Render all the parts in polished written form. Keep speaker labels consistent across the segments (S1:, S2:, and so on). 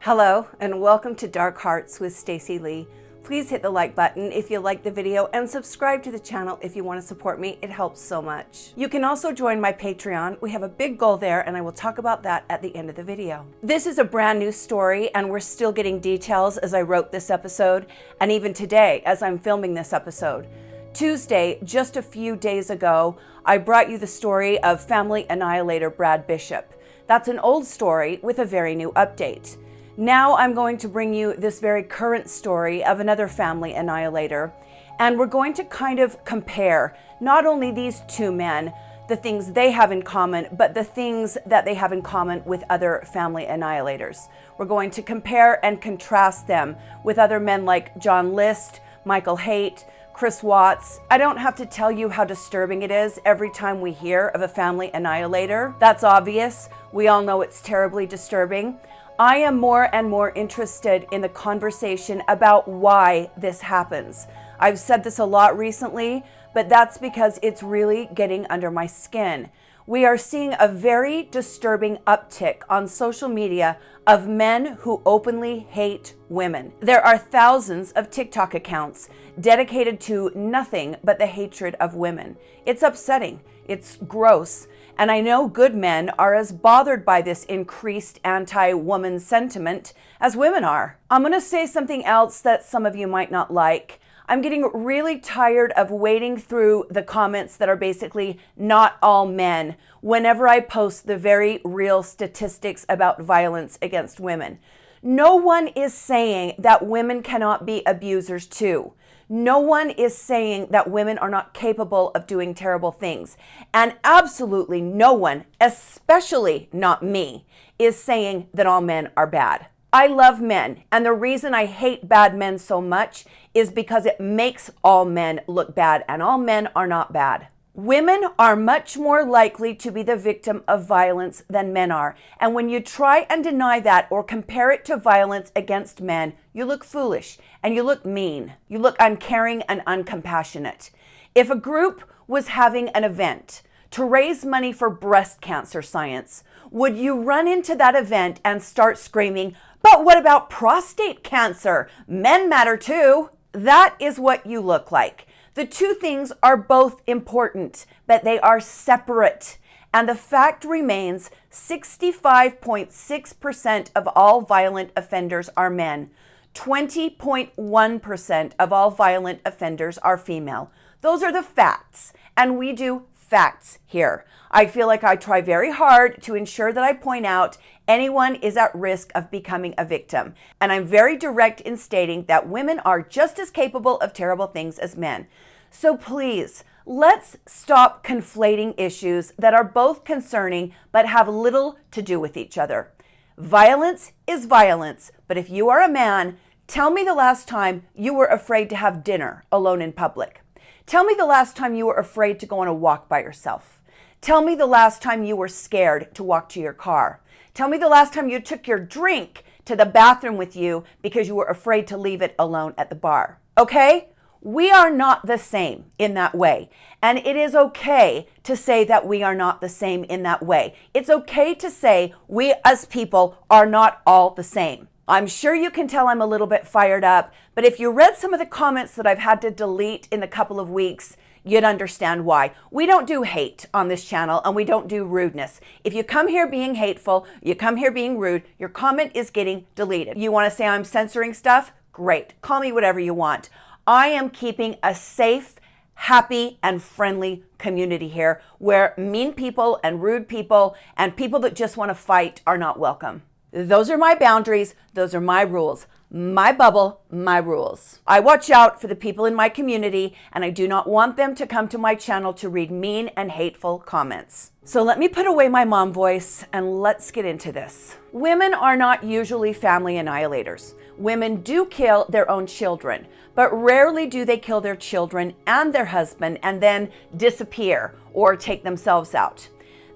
S1: Hello and welcome to Dark Hearts with Stacy Lee. Please hit the like button if you like the video and subscribe to the channel if you want to support me. It helps so much. You can also join my Patreon. We have a big goal there and I will talk about that at the end of the video. This is a brand new story and we're still getting details as I wrote this episode and even today as I'm filming this episode. Tuesday, just a few days ago, I brought you the story of family annihilator Brad Bishop. That's an old story with a very new update. Now I'm going to bring you this very current story of another family annihilator, and we're going to kind of compare not only these two men, the things they have in common, but the things that they have in common with other family annihilators. We're going to compare and contrast them with other men like John List, Michael Haight, Chris Watts. I don't have to tell you how disturbing it is every time we hear of a family annihilator. That's obvious. We all know it's terribly disturbing. I am more and more interested in the conversation about why this happens. I've said this a lot recently, but that's because it's really getting under my skin. We are seeing a very disturbing uptick on social media of men who openly hate women. There are thousands of TikTok accounts dedicated to nothing but the hatred of women. It's upsetting. It's gross. And I know good men are as bothered by this increased anti-woman sentiment as women are. I'm going to say something else that some of you might not like. I'm getting really tired of wading through the comments that are basically not all men whenever I post the very real statistics about violence against women. No one is saying that women cannot be abusers too. No one is saying that women are not capable of doing terrible things. And absolutely no one, especially not me, is saying that all men are bad. I love men, and the reason I hate bad men so much is because it makes all men look bad, and all men are not bad. Women are much more likely to be the victim of violence than men are. And when you try and deny that or compare it to violence against men, you look foolish and you look mean. You look uncaring and uncompassionate. If a group was having an event to raise money for breast cancer science, would you run into that event and start screaming, "But what about prostate cancer? Men matter too"? That is what you look like. The two things are both important, but they are separate. And the fact remains 65.6% of all violent offenders are men. 20.1% of all violent offenders are female. Those are the facts, and we do facts here. I feel like I try very hard to ensure that I point out anyone is at risk of becoming a victim. And I'm very direct in stating that women are just as capable of terrible things as men. So please, let's stop conflating issues that are both concerning but have little to do with each other. Violence is violence, but if you are a man, tell me the last time you were afraid to have dinner alone in public. Tell me the last time you were afraid to go on a walk by yourself. Tell me the last time you were scared to walk to your car. Tell me the last time you took your drink to the bathroom with you because you were afraid to leave it alone at the bar. Okay? We are not the same in that way. And it is okay to say that we are not the same in that way. It's okay to say we as people are not all the same. I'm sure you can tell I'm a little bit fired up, but if you read some of the comments that I've had to delete in a couple of weeks, you'd understand why. We don't do hate on this channel and we don't do rudeness. If you come here being hateful, you come here being rude, your comment is getting deleted. You want to say I'm censoring stuff? Great. Call me whatever you want. I am keeping a safe, happy, and friendly community here where mean people and rude people and people that just want to fight are not welcome. Those are my boundaries. Those are my rules. My bubble, my rules. I watch out for the people in my community, and I do not want them to come to my channel to read mean and hateful comments. So let me put away my mom voice and let's get into this. Women are not usually family annihilators. Women do kill their own children, but rarely do they kill their children and their husband and then disappear or take themselves out.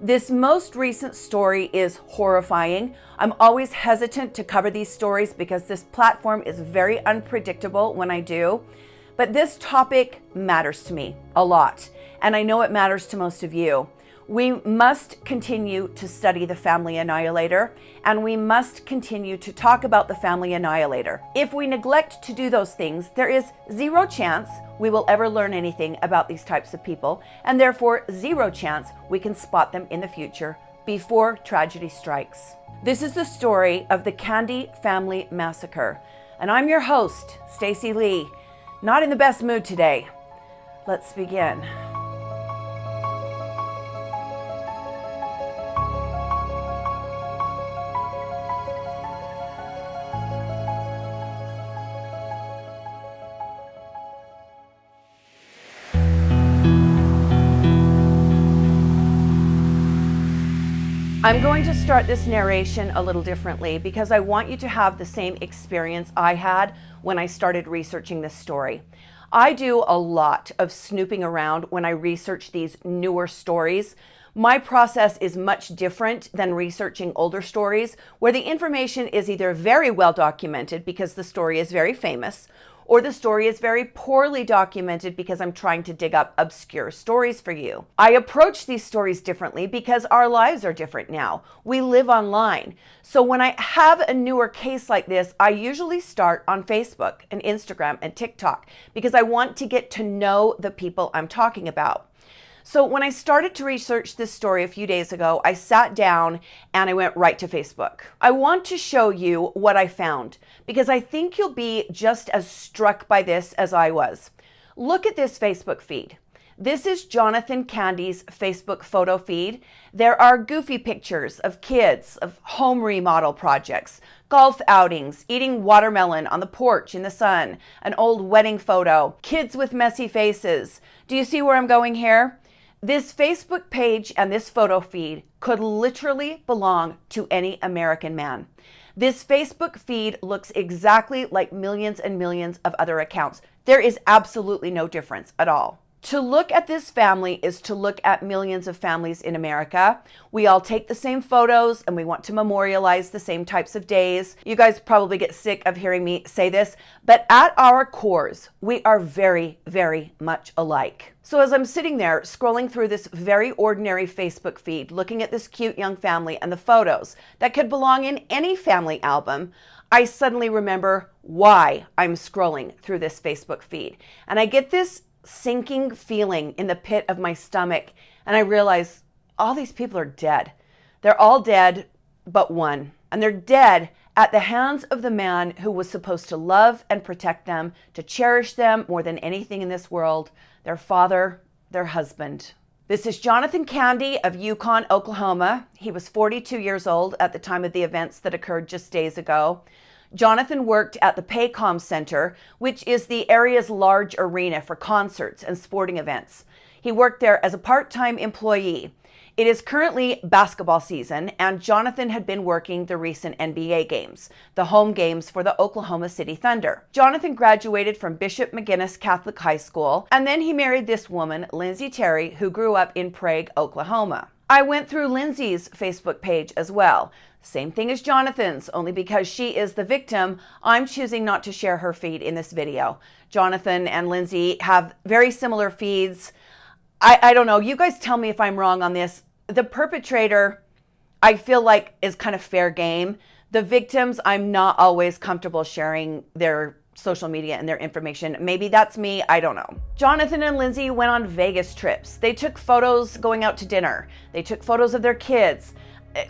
S1: This most recent story is horrifying. I'm always hesitant to cover these stories because this platform is very unpredictable when I do. But this topic matters to me a lot, and I know it matters to most of you. We must continue to study the family annihilator, and we must continue to talk about the family annihilator. If we neglect to do those things, there is zero chance we will ever learn anything about these types of people, and therefore zero chance we can spot them in the future before tragedy strikes. This is the story of the Candy Family Massacre, and I'm your host, Stacy Lee. Not in the best mood today. Let's begin. I'm going to start this narration a little differently because I want you to have the same experience I had when I started researching this story. I do a lot of snooping around when I research these newer stories. My process is much different than researching older stories, where the information is either very well documented because the story is very famous, or the story is very poorly documented because I'm trying to dig up obscure stories for you. I approach these stories differently because our lives are different now. We live online. So when I have a newer case like this, I usually start on Facebook and Instagram and TikTok because I want to get to know the people I'm talking about. So when I started to research this story a few days ago, I sat down and I went right to Facebook. I want to show you what I found because I think you'll be just as struck by this as I was. Look at this Facebook feed. This is Jonathan Candy's Facebook photo feed. There are goofy pictures of kids, of home remodel projects, golf outings, eating watermelon on the porch in the sun, an old wedding photo, kids with messy faces. Do you see where I'm going here? This Facebook page and this photo feed could literally belong to any American man. This Facebook feed looks exactly like millions and millions of other accounts. There is absolutely no difference at all. To look at this family is to look at millions of families in America. We all take the same photos and we want to memorialize the same types of days. You guys probably get sick of hearing me say this, but at our cores, we are very, very much alike. So as I'm sitting there scrolling through this very ordinary Facebook feed, looking at this cute young family and the photos that could belong in any family album, I suddenly remember why I'm scrolling through this Facebook feed. And I get this sinking feeling in the pit of my stomach, and I realize all these people are dead. They're all dead but one, and they're dead at the hands of the man who was supposed to love and protect them, to cherish them more than anything in this world, their father, their husband. This is Jonathan Candy of Yukon, Oklahoma. He was 42 years old at the time of the events that occurred just days ago. Jonathan worked at the Paycom Center, which is the area's large arena for concerts and sporting events. He worked there as a part-time employee. It is currently basketball season, and Jonathan had been working the recent NBA games, the home games for the Oklahoma City Thunder. Jonathan graduated from Bishop McGinnis Catholic High School, and then he married this woman, Lindsay Terry, who grew up in Prague, Oklahoma. I went through Lindsay's Facebook page as well. Same thing as Jonathan's, only because she is the victim, I'm choosing not to share her feed in this video. Jonathan and Lindsay have very similar feeds. I don't know, you guys tell me if I'm wrong on this. The perpetrator, I feel like, is kind of fair game. The victims, I'm not always comfortable sharing their social media and their information. Maybe that's me, I don't know. Jonathan and Lindsay went on Vegas trips. They took photos going out to dinner. They took photos of their kids.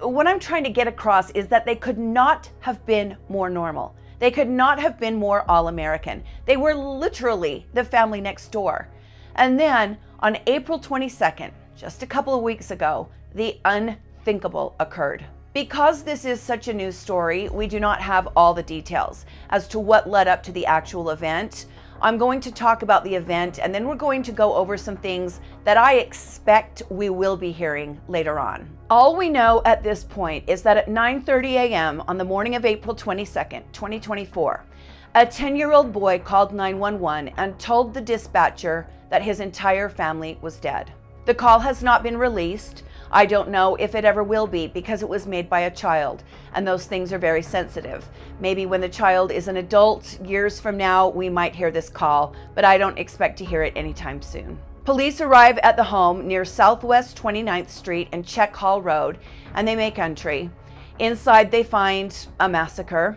S1: What I'm trying to get across is that they could not have been more normal. They could not have been more all-American. They were literally the family next door. And then on April 22nd, just a couple of weeks ago, the unthinkable occurred. Because this is such a new story, we do not have all the details as to what led up to the actual event. I'm going to talk about the event, and then we're going to go over some things that I expect we will be hearing later on. All we know at this point is that at 9:30 a.m. on the morning of April 22nd, 2024, a 10-year-old boy called 911 and told the dispatcher that his entire family was dead. The call has not been released. I don't know if it ever will be because it was made by a child, and those things are very sensitive. Maybe when the child is an adult, years from now, we might hear this call, but I don't expect to hear it anytime soon. Police arrive at the home near Southwest 29th Street and Czech Hall Road, and they make entry. Inside, they find a massacre.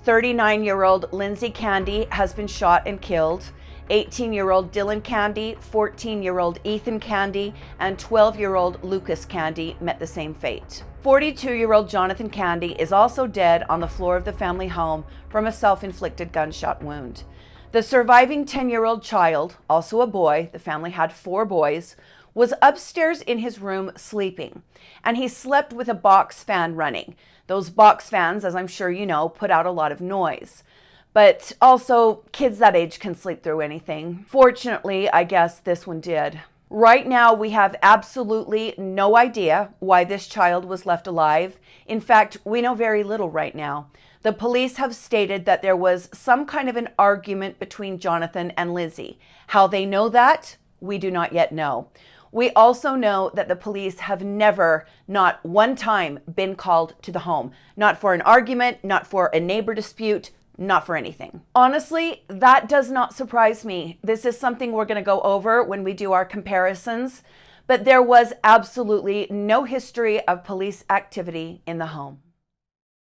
S1: 39-year-old Lindsay Candy has been shot and killed. 18-year-old Dylan Candy, 14-year-old Ethan Candy, and 12-year-old Lucas Candy met the same fate. 42-year-old Jonathan Candy is also dead on the floor of the family home from a self-inflicted gunshot wound. The surviving 10-year-old child, also a boy, the family had 4 boys, was upstairs in his room sleeping, and he slept with a box fan running. Those box fans, as I'm sure you know, put out a lot of noise. But also, kids that age can sleep through anything. Fortunately, I guess this one did. Right now, we have absolutely no idea why this child was left alive. In fact, we know very little right now. The police have stated that there was some kind of an argument between Jonathan and Lindsay. How they know that, we do not yet know. We also know that the police have never, not one time, been called to the home. Not for an argument, not for a neighbor dispute, not for anything. Honestly, that does not surprise me. This is something we're going to go over when we do our comparisons, but there was absolutely no history of police activity in the home.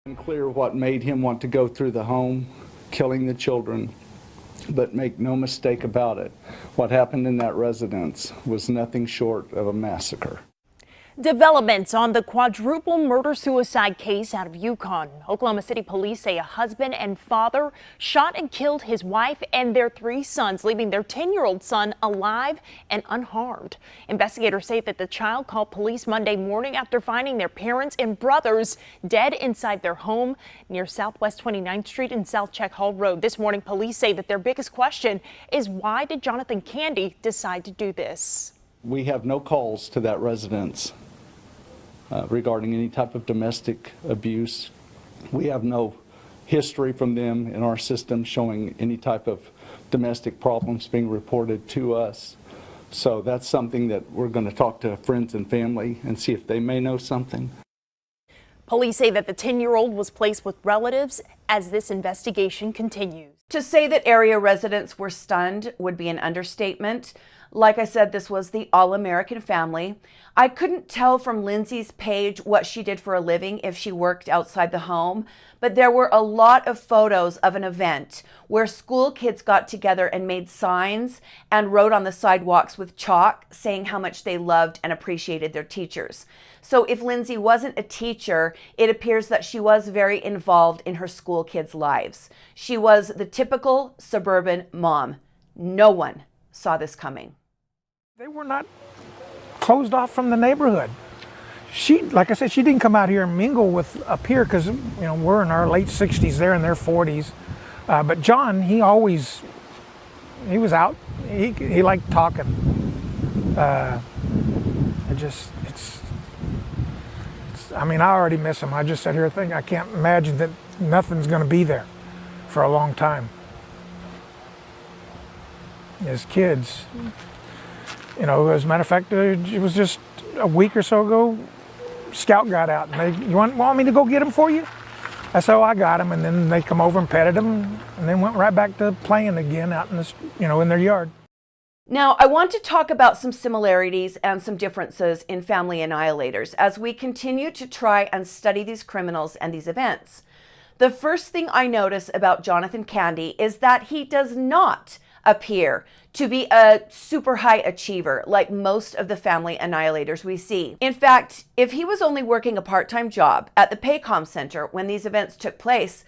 S2: Unclear what made him want to go through the home, killing the children, but make no mistake about it, what happened in that residence was nothing short of a massacre.
S3: Developments on the quadruple murder-suicide case out of Yukon. Oklahoma City police say a husband and father shot and killed his wife and their 3 sons, leaving their 10-year-old son alive and unharmed. Investigators say that the child called police Monday morning after finding their parents and brothers dead inside their home near Southwest 29th Street and South Czech Hall Road. This morning, police say that their biggest question is, why did Jonathan Candy decide to do this?
S2: We have no calls to that residence regarding any type of domestic abuse. We have no history from them in our system showing any type of domestic problems being reported to us. So that's something that we're going to talk to friends and family and see if they may know something.
S3: Police say that the 10-year-old was placed with relatives as this investigation continues.
S1: To say that area residents were stunned would be an understatement. Like I said, this was the all-American family. I couldn't tell from Lindsay's page what she did for a living, if she worked outside the home, but there were a lot of photos of an event where school kids got together and made signs and wrote on the sidewalks with chalk saying how much they loved and appreciated their teachers. So if Lindsay wasn't a teacher, it appears that she was very involved in her school kids' lives. She was the typical suburban mom. No one saw this coming.
S4: They were not closed off from the neighborhood. She, like I said, she didn't come out here and mingle with up here because, you know, we're in our late 60s, they're in their 40s. But John, he was out. He liked talking. I mean, I already miss him. I just sat here thinking, I can't imagine that nothing's going to be there for a long time. As kids, you know, as a matter of fact, it was just a week or so ago, Scout got out and you want me to go get him for you? I said, oh, I got him, and then they come over and petted him and then went right back to playing again out in this, you know, in their yard.
S1: Now, I want to talk about some similarities and some differences in Family Annihilators as we continue to try and study these criminals and these events. The first thing I notice about Jonathan Candy is that he does not appear to be a super high achiever like most of the Family Annihilators we see. In fact, if he was only working a part-time job at the Paycom Center when these events took place,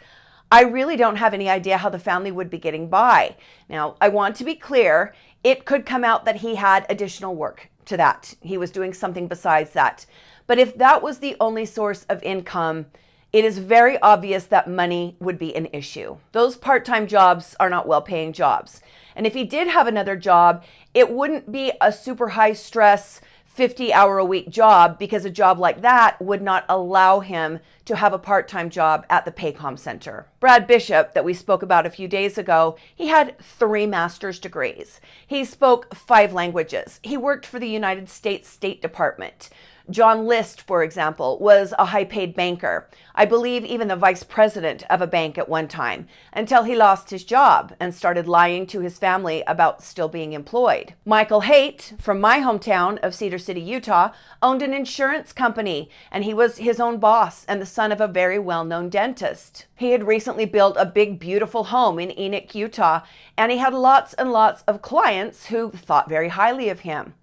S1: I really don't have any idea how the family would be getting by. Now, I want to be clear, it could come out that he had additional work to that. He was doing something besides that. But if that was the only source of income, it is very obvious that money would be an issue. Those part-time jobs are not well-paying jobs. And if he did have another job, it wouldn't be a super high-stress 50-hour-a-week job, because a job like that would not allow him to have a part-time job at the Paycom Center. Brad Bishop, that we spoke about a few days ago, he had 3 master's degrees. He spoke 5 languages. He worked for the United States State Department. John List, for example, was a high-paid banker. I believe even the vice president of a bank at one time, until he lost his job and started lying to his family about still being employed. Michael Haight, from my hometown of Cedar City, Utah, owned an insurance company, and he was his own boss and the son of a very well-known dentist. He had recently built a big, beautiful home in Enoch, Utah, and he had lots and lots of clients who thought very highly of him.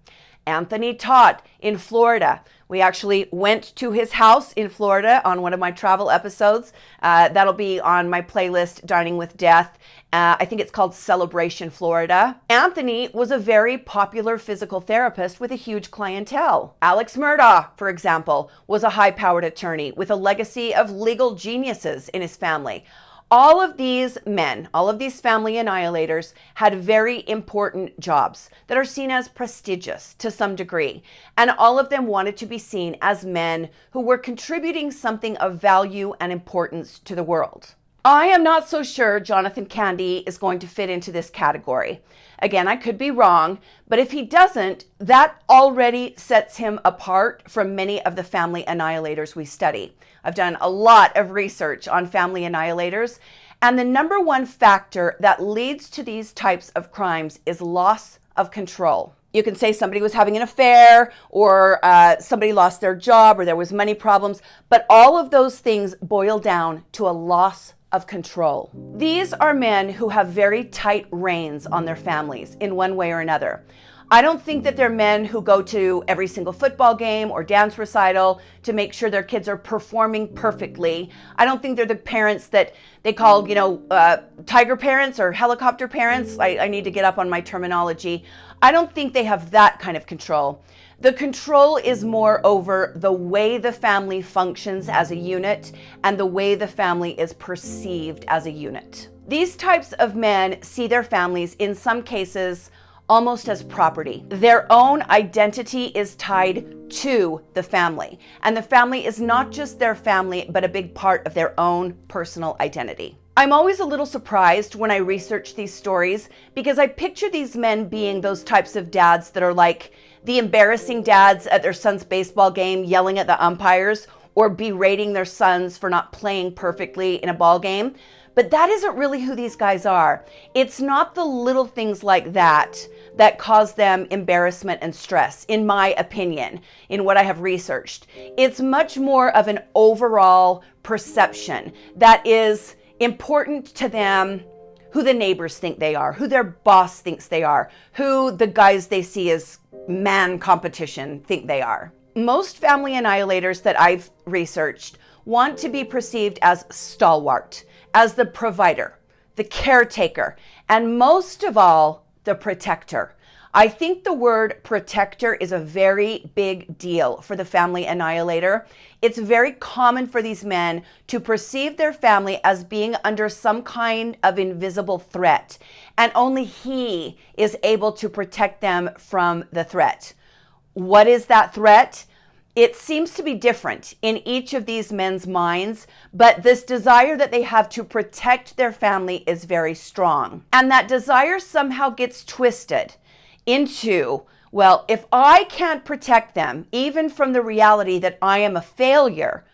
S1: Anthony Todd in Florida. We actually went to his house in Florida on one of my travel episodes. That'll be on my playlist, Dining with Death. I think it's called Celebration Florida. Anthony was a very popular physical therapist with a huge clientele. Alex Murdaugh, for example, was a high-powered attorney with a legacy of legal geniuses in his family. All of these men, all of these family annihilators had very important jobs that are seen as prestigious to some degree. And all of them wanted to be seen as men who were contributing something of value and importance to the world. I am not so sure Jonathan Candy is going to fit into this category. Again, I could be wrong, but if he doesn't, that already sets him apart from many of the family annihilators we study. I've done a lot of research on family annihilators, and the number one factor that leads to these types of crimes is loss of control. You can say somebody was having an affair, or somebody lost their job, or there was money problems, but all of those things boil down to a loss of control. These are men who have very tight reins on their families in one way or another. I don't think that they're men who go to every single football game or dance recital to make sure their kids are performing perfectly. I don't think they're the parents that they call, tiger parents or helicopter parents. I need to get up on my terminology. I don't think they have that kind of control. The control is more over the way the family functions as a unit and the way the family is perceived as a unit. These types of men see their families in some cases almost as property. Their own identity is tied to the family, and the family is not just their family, but a big part of their own personal identity. I'm always a little surprised when I research these stories because I picture these men being those types of dads that are like the embarrassing dads at their son's baseball game yelling at the umpires or berating their sons for not playing perfectly in a ball game. But that isn't really who these guys are. It's not the little things like that that cause them embarrassment and stress, in my opinion, in what I have researched. It's much more of an overall perception that is important to them, who the neighbors think they are, who their boss thinks they are, who the guys they see as man competition think they are. Most family annihilators that I've researched want to be perceived as stalwart, as the provider, the caretaker, and most of all, the protector. I think the word protector is a very big deal for the family annihilator. It's very common for these men to perceive their family as being under some kind of invisible threat, and only he is able to protect them from the threat. What is that threat? It seems to be different in each of these men's minds, but this desire that they have to protect their family is very strong. And that desire somehow gets twisted into, well, if I can't protect them, even from the reality that I am a failure,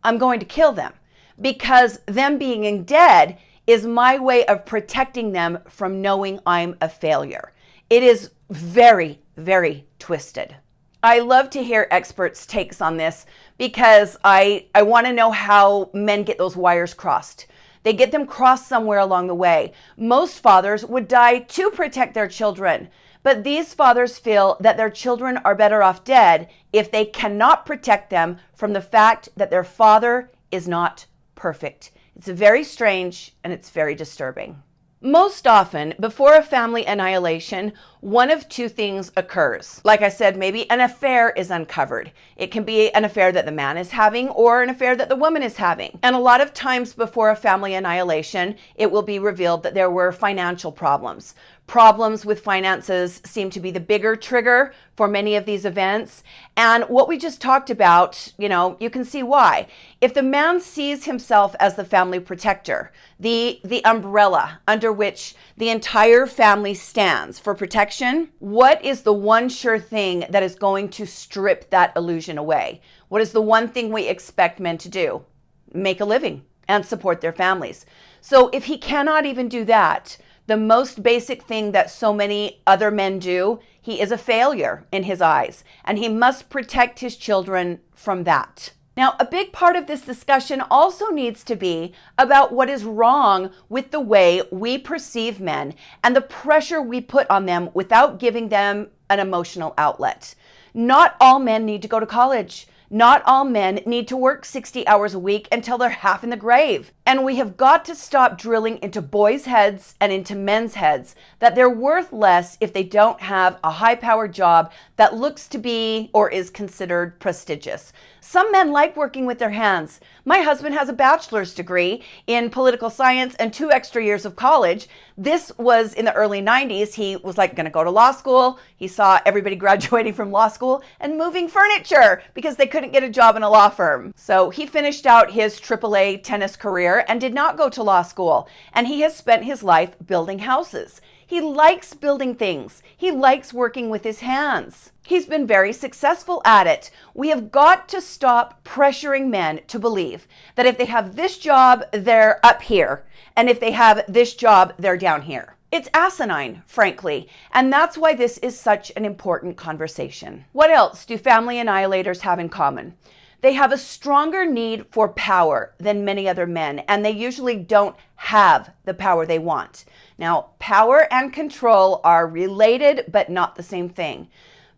S1: I'm going to kill them, because them being dead is my way of protecting them from knowing I'm a failure. It is very, very twisted. I love to hear experts' takes on this because I want to know how men get those wires crossed. They get them crossed somewhere along the way. Most fathers would die to protect their children, but these fathers feel that their children are better off dead if they cannot protect them from the fact that their father is not perfect. It's very strange and it's very disturbing. Most often, before a family annihilation, one of two things occurs. Like I said, maybe an affair is uncovered. It can be an affair that the man is having or an affair that the woman is having. And a lot of times before a family annihilation, it will be revealed that there were financial problems. Problems with finances seem to be the bigger trigger for many of these events. And what we just talked about, you can see why. If the man sees himself as the family protector, the umbrella under which the entire family stands for protection perfection, what is the one sure thing that is going to strip that illusion away? What is the one thing we expect men to do? Make a living and support their families. So if he cannot even do that, the most basic thing that so many other men do, he is a failure in his eyes, and he must protect his children from that. Now, a big part of this discussion also needs to be about what is wrong with the way we perceive men and the pressure we put on them without giving them an emotional outlet. Not all men need to go to college. Not all men need to work 60 hours a week until they're half in the grave. And we have got to stop drilling into boys' heads and into men's heads that they're worth less if they don't have a high-powered job that looks to be or is considered prestigious. Some men like working with their hands. My husband has a bachelor's degree in political science and 2 extra years of college. This was in the early 90s. He was like going to go to law school. He saw everybody graduating from law school and moving furniture because they couldn't get a job in a law firm. So he finished out his AAA tennis career and did not go to law school. And he has spent his life building houses. He likes building things. He likes working with his hands. He's been very successful at it. We have got to stop pressuring men to believe that if they have this job, they're up here. And if they have this job, they're down here. It's asinine, frankly, and that's why this is such an important conversation. What else do family annihilators have in common? They have a stronger need for power than many other men, and they usually don't have the power they want. Now, power and control are related, but not the same thing.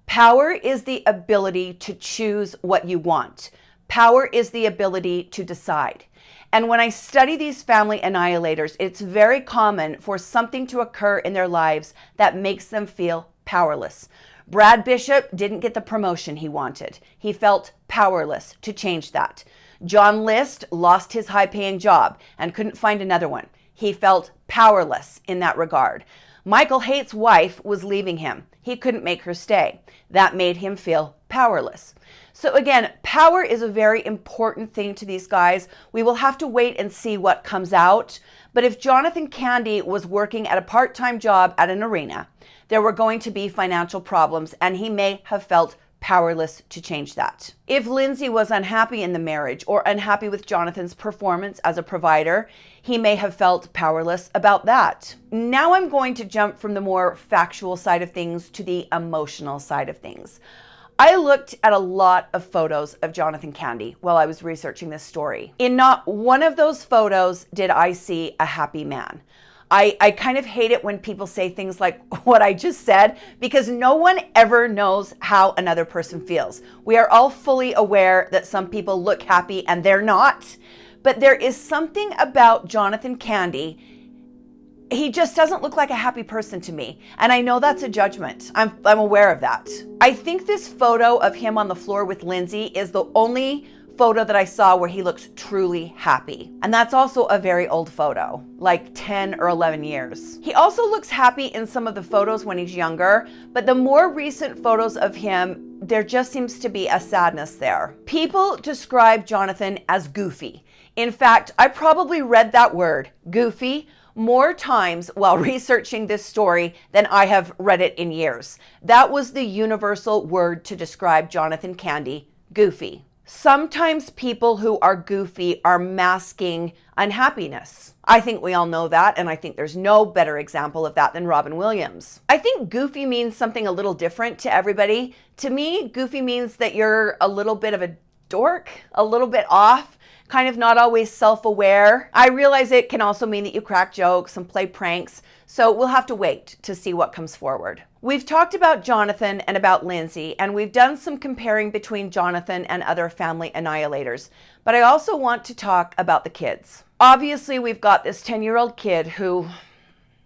S1: Power is the ability to choose what you want. Power is the ability to decide. And when I study these family annihilators, it's very common for something to occur in their lives that makes them feel powerless. Brad Bishop didn't get the promotion he wanted. He felt powerless to change that. John List lost his high-paying job and couldn't find another one. He felt powerless in that regard. Michael Haight's wife was leaving him. He couldn't make her stay. That made him feel powerless. So again, power is a very important thing to these guys. We will have to wait and see what comes out. But if Jonathan Candy was working at a part-time job at an arena, there were going to be financial problems, and he may have felt powerless to change that. If Lindsay was unhappy in the marriage or unhappy with Jonathan's performance as a provider, he may have felt powerless about that. Now I'm going to jump from the more factual side of things to the emotional side of things. I looked at a lot of photos of Jonathan Candy while I was researching this story. In not one of those photos did I see a happy man. I kind of hate it when people say things like what I just said, because no one ever knows how another person feels. We are all fully aware that some people look happy and they're not, but there is something about Jonathan Candy. He just doesn't look like a happy person to me. And I know that's a judgment. I'm aware of that. I think this photo of him on the floor with Lindsay is the only photo that I saw where he looks truly happy. And that's also a very old photo, like 10 or 11 years. He also looks happy in some of the photos when he's younger, but the more recent photos of him, there just seems to be a sadness there. People describe Jonathan as goofy. In fact, I probably read that word, goofy, more times while researching this story than I have read it in years. That was the universal word to describe Jonathan Candy, goofy. Sometimes people who are goofy are masking unhappiness. I think we all know that, and I think there's no better example of that than Robin Williams. I think goofy means something a little different to everybody. To me, goofy means that you're a little bit of a dork, a little bit off, kind of not always self-aware. I realize it can also mean that you crack jokes and play pranks, so we'll have to wait to see what comes forward. We've talked about Jonathan and about Lindsay, and we've done some comparing between Jonathan and other family annihilators, but I also want to talk about the kids. Obviously, we've got this 10-year-old kid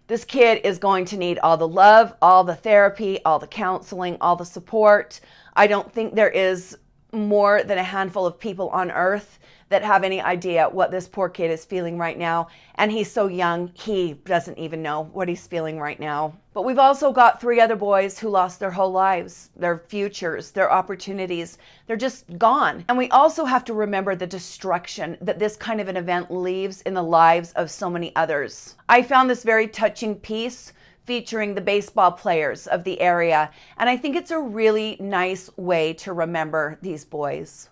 S1: this kid is going to need all the love, all the therapy, all the counseling, all the support. I don't think there is more than a handful of people on earth that have any idea what this poor kid is feeling right now. And he's so young, he doesn't even know what he's feeling right now. But we've also got 3 other boys who lost their whole lives, their futures, their opportunities. They're just gone. And we also have to remember the destruction that this kind of an event leaves in the lives of so many others. I found this very touching piece featuring the baseball players of the area. And I think it's a really nice way to remember these boys.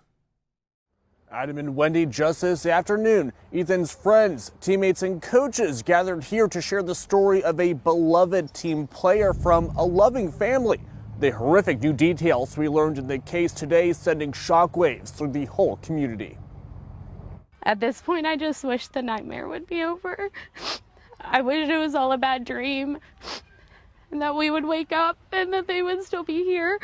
S5: Adam and Wendy, just this afternoon, Ethan's friends, teammates, and coaches gathered here to share the story of a beloved team player from a loving family. The horrific new details we learned in the case today sending shockwaves through the whole community.
S6: At this point, I just wish the nightmare would be over. I wish it was all a bad dream and that we would wake up and that they would still be here.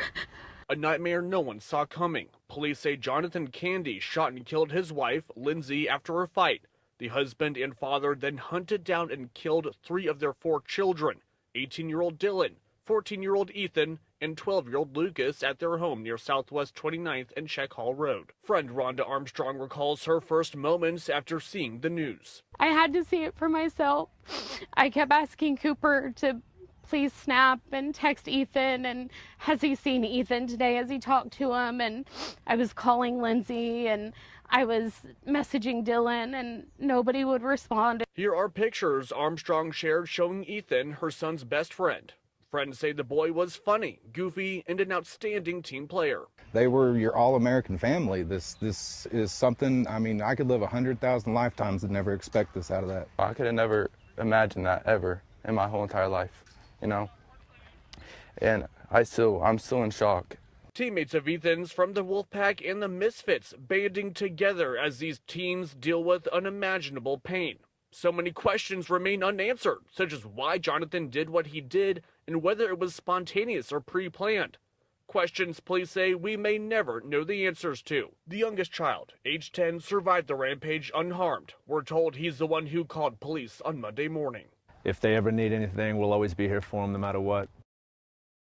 S5: A nightmare no one saw coming. Police say Jonathan Candy shot and killed his wife, Lindsay, after a fight. The husband and father then hunted down and killed 3 of their 4 children, 18-year-old Dylan, 14-year-old Ethan, and 12-year-old Lucas at their home near Southwest 29th and Check Hall Road. Friend Rhonda Armstrong recalls her first moments after seeing the news.
S6: I had to see it for myself. I kept asking Cooper to please snap and text Ethan, and has he seen Ethan today? Has he talked to him? And I was calling Lindsay and I was messaging Dylan and nobody would respond.
S5: Here are pictures Armstrong shared showing Ethan, her son's best friend. Friends say the boy was funny, goofy, and an outstanding team player.
S7: They were your all-American family. This is something, I mean, I could live 100,000 lifetimes and never expect this out of that.
S8: I could have never imagined that ever in my whole entire life, you know? And I'm still in shock.
S5: Teammates of Ethan's from the Wolfpack and the Misfits banding together as these teens deal with unimaginable pain. So many questions remain unanswered, such as why Jonathan did what he did and whether it was spontaneous or pre-planned. Questions police say we may never know the answers to. The youngest child, age 10, survived the rampage unharmed. We're told he's the one who called police on Monday morning.
S9: If they ever need anything, we'll always be here for them no matter what.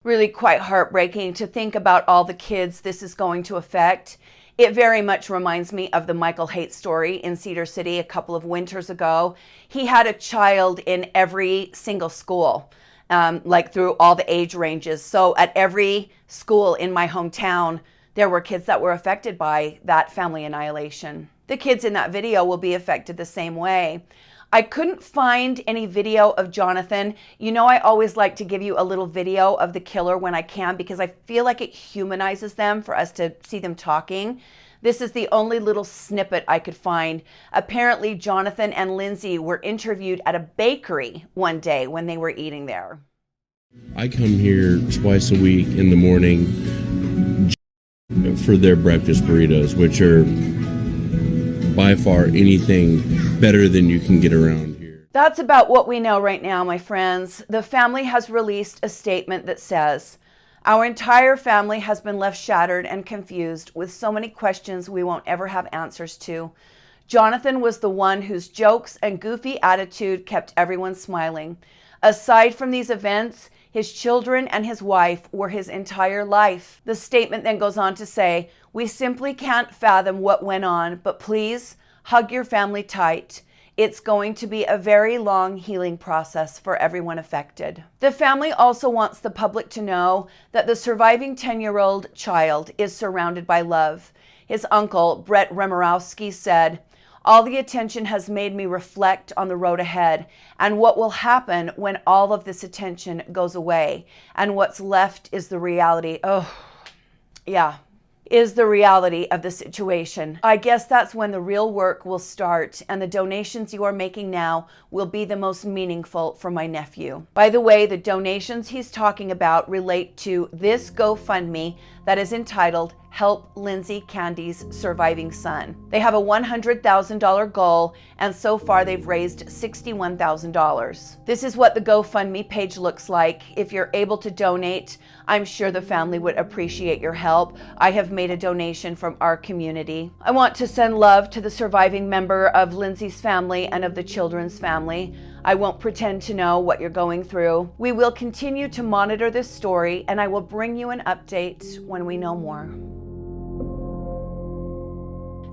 S1: Really quite heartbreaking to think about all the kids this is going to affect. It very much reminds me of the Michael Haight story in Cedar City a couple of winters ago. He had a child in every single school, like through all the age ranges. So at every school in my hometown, there were kids that were affected by that family annihilation. The kids in that video will be affected the same way. I couldn't find any video of Jonathan. You know, I always like to give you a little video of the killer when I can because I feel like it humanizes them for us to see them talking. This is the only little snippet I could find. Apparently, Jonathan and Lindsay were interviewed at a bakery one day when they were eating there.
S10: I come here twice a week in the morning for their breakfast burritos, which are by far anything better than you can get around here.
S1: That's about what we know right now, my friends. The family has released a statement that says, "Our entire family has been left shattered and confused with so many questions we won't ever have answers to. Jonathan was the one whose jokes and goofy attitude kept everyone smiling. Aside from these events, his children and his wife were his entire life." The statement then goes on to say, "We simply can't fathom what went on, but please hug your family tight. It's going to be a very long healing process for everyone affected." The family also wants the public to know that the surviving 10-year-old child is surrounded by love. His uncle, Brett Remorowski, said, "All the attention has made me reflect on the road ahead and what will happen when all of this attention goes away. And what's left is the reality." Is the reality of the situation. I guess that's when the real work will start, and the donations you are making now will be the most meaningful for my nephew. By the way, the donations he's talking about relate to this GoFundMe that is entitled "Help Lindsay Candy's Surviving Son." They have a $100,000 goal, and so far they've raised $61,000. This is what the GoFundMe page looks like. If you're able to donate, I'm sure the family would appreciate your help. I have made a donation from our community. I want to send love to the surviving member of Lindsay's family and of the children's family. I won't pretend to know what you're going through. We will continue to monitor this story, and I will bring you an update when we know more.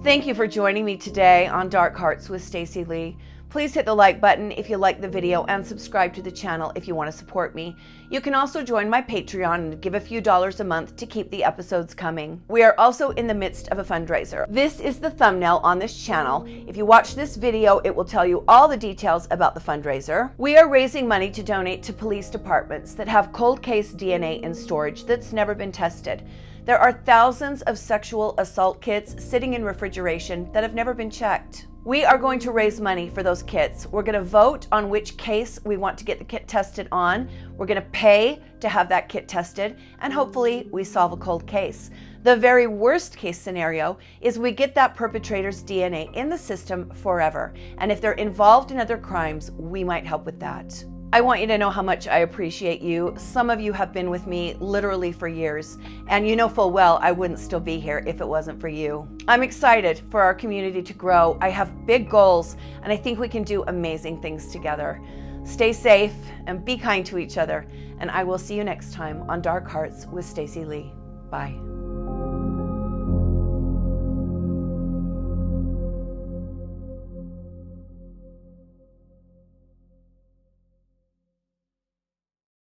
S1: Thank you for joining me today on Dark Hearts with Stacy Lee. Please hit the like button if you like the video and subscribe to the channel if you want to support me. You can also join my Patreon and give a few dollars a month to keep the episodes coming. We are also in the midst of a fundraiser. This is the thumbnail on this channel. If you watch this video, it will tell you all the details about the fundraiser. We are raising money to donate to police departments that have cold case DNA in storage that's never been tested. There are thousands of sexual assault kits sitting in refrigeration that have never been checked. We are going to raise money for those kits. We're going to vote on which case we want to get the kit tested on. We're going to pay to have that kit tested, and hopefully we solve a cold case. The very worst case scenario is we get that perpetrator's DNA in the system forever. And if they're involved in other crimes, we might help with that. I want you to know how much I appreciate you. Some of you have been with me literally for years, and you know full well I wouldn't still be here if it wasn't for you. I'm excited for our community to grow. I have big goals, and I think we can do amazing things together. Stay safe and be kind to each other, and I will see you next time on Dark Hearts with Stacy Lee. Bye.